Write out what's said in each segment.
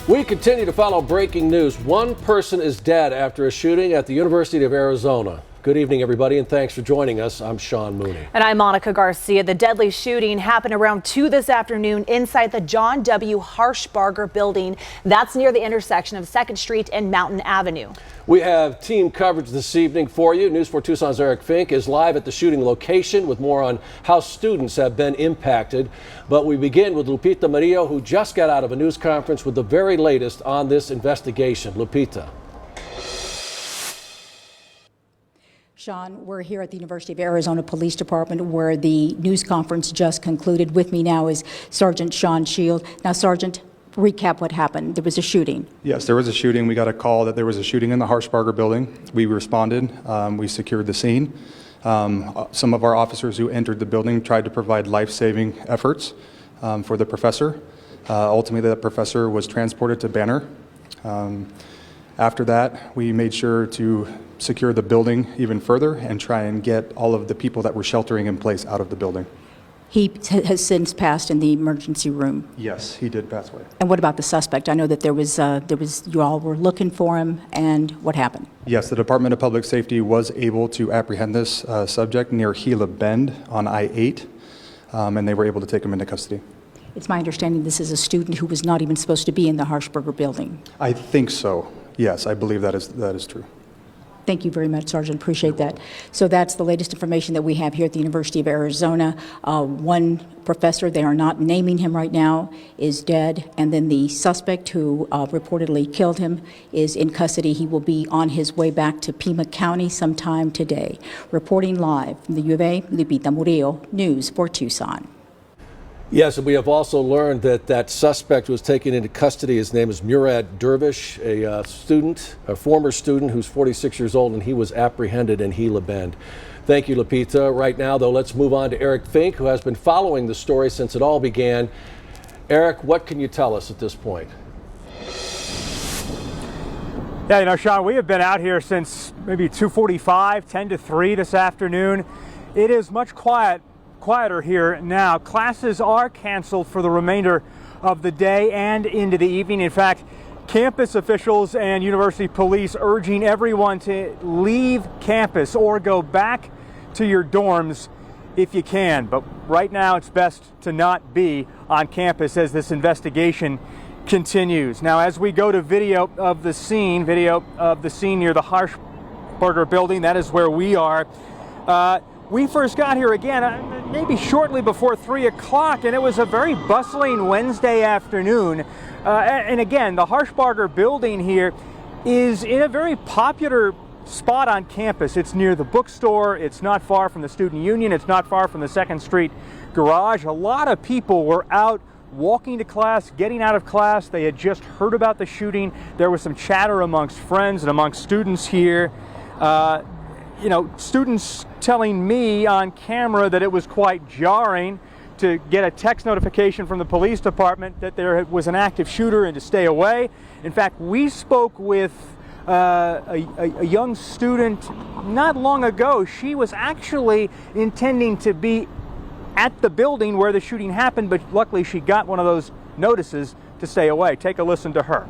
We continue to follow breaking news. One person is dead after a shooting at the University of Arizona. Good evening, everybody, and thanks for joining us. I'm Sean Mooney. And I'm Monica Garcia. The deadly shooting happened around 2 this afternoon inside the John W. Harshbarger building. That's near the intersection of 2nd Street and Mountain Avenue. We have team coverage this evening for you. News 4 Tucson's Eric Fink is live at the shooting location with more on how students have been impacted. But we begin with Lupita Murillo, who just got out of a news conference with the very latest on this investigation. Lupita. Sean, we're here at the University of Arizona Police Department where the news conference just concluded. With me now is Sergeant Sean Shield. Now, Sergeant, recap what happened. There was a shooting. Yes, there was a shooting. We got a call that there was a shooting in the Harshbarger building. We responded. We secured the scene. Some of our officers who entered the building tried to provide life-saving efforts for the professor. Ultimately, that professor was transported to Banner. After that, we made sure to secure the building even further and try and get all of the people that were sheltering in place out of the building. He has since passed in the emergency room. Yes, he did pass away. And what about the suspect? I know that there was you all were looking for him, and what happened? Yes, the Department of Public Safety was able to apprehend this subject near Gila Bend on I-8, and they were able to take him into custody. It's my understanding this is a student who was not even supposed to be in the Harshbarger building. I think so. Yes, I believe that is true. Thank you very much, Sergeant. Appreciate that. So that's the latest information that we have here at the University of Arizona. One professor, they are not naming him right now, is dead. And then the suspect who reportedly killed him is in custody. He will be on his way back to Pima County sometime today. Reporting live from the U of A, Lupita Murillo, News 4 Tucson. Yes, and we have also learned that that suspect was taken into custody. His name is Murad Dervish, a former student who's 46 years old, and he was apprehended in Gila Bend. Thank you, Lupita. Right now, though, let's move on to Eric Fink, who has been following the story since it all began. Eric, what can you tell us at this point? Yeah, Sean, we have been out here since maybe 2:45, 10 to 3 this afternoon. It is much quieter here now. Classes are canceled for the remainder of the day and into the evening. In fact, campus officials and university police urging everyone to leave campus or go back to your dorms if you can. But right now it's best to not be on campus as this investigation continues. Now, as we go to video of the scene near the Harshbarger building, that is where we are. We first got here again maybe shortly before 3 o'clock, and it was a very bustling Wednesday afternoon. And again, the Harshbarger building here is in a very popular spot on campus. It's near the bookstore. It's not far from the Student Union. It's not far from the 2nd Street garage. A lot of people were out walking to class, getting out of class. They had just heard about the shooting. There was some chatter amongst friends and amongst students here. Students telling me on camera that it was quite jarring to get a text notification from the police department that there was an active shooter and to stay away. In fact, we spoke with a young student not long ago. She was actually intending to be at the building where the shooting happened, but luckily she got one of those notices to stay away. Take a listen to her.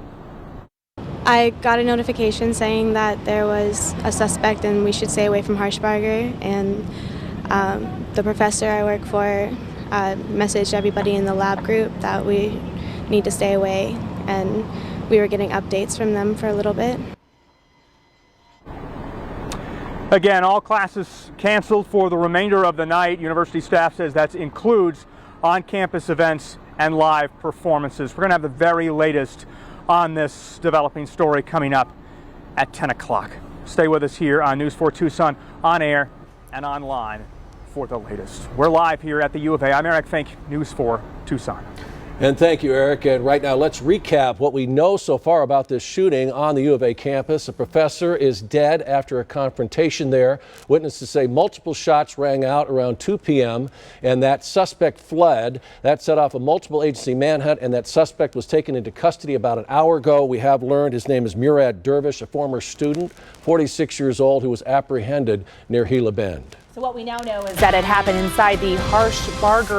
I got a notification saying that there was a suspect and we should stay away from Harshbarger, and the professor I work for messaged everybody in the lab group that we need to stay away, and we were getting updates from them for a little bit. Again, all classes canceled for the remainder of the night. University staff says that includes on-campus events and live performances. We're going to have the very latest on this developing story coming up at 10 o'clock. Stay with us here on News 4 Tucson, on air and online for the latest. We're live here at the U of A. I'm Eric Fink, News 4 Tucson. And thank you, Eric. And right now, let's recap what we know so far about this shooting on the U of A campus. A professor is dead after a confrontation there. Witnesses say multiple shots rang out around 2 p.m. and that suspect fled. That set off a multiple agency manhunt, and that suspect was taken into custody about an hour ago. We have learned his name is Murad Dervish, a former student, 46 years old, who was apprehended near Gila Bend. So what we now know is that it happened inside the Harshbarger